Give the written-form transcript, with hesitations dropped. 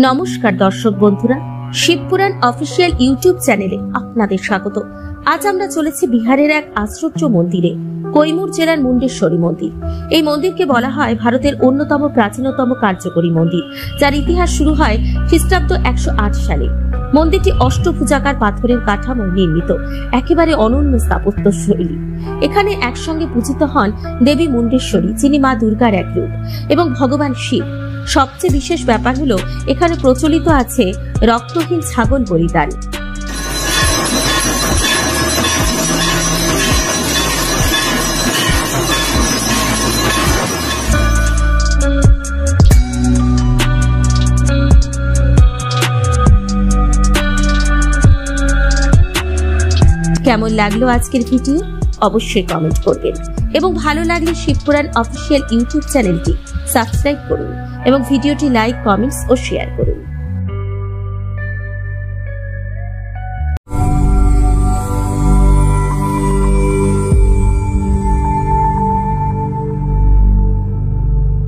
নমস্কার দর্শক বন্ধুরা, শিবপুরাণ অফিসিয়াল ইউটিউব চ্যানেলে আপনাদের স্বাগত। আজ আমরা চলেছি বিহারের এক আশ্চর্য মন্দিরে, কৈমুর জেলার মুন্ডেশ্বরী মন্দির। এই মন্দিরকে বলা হয় ভারতের অন্যতম প্রাচীনতম কার্যকরী মন্দির, যার ইতিহাস শুরু হয় খ্রিস্টাব্দ 108 সালে। মন্দিরটি অষ্টভুজাকার পাথরের কাঠামোয় নির্মিত, একেবারে অনন্য স্থাপত্য শৈলী। এখানে একসঙ্গে পূজিত হন দেবী মুন্ডেশ্বরী, যিনি মা দুর্গার এক রূপ, এবং ভগবান শিব। সবচেয়ে বিশেষ ব্যাপার হলো এখানে প্রচলিত আছে রক্তহীন ছাগল বলিদান। কেমন লাগলো আজকের ভিডিও অবশ্যই কমেন্ট করবেন, এবং ভালো লাগলে শিবপুরাণ অফিসিয়াল ইউটিউব চ্যানেলটি সাবস্ক্রাইব করুন এবং ভিডিওটি লাইক, কমেন্টস ও শেয়ার করুন।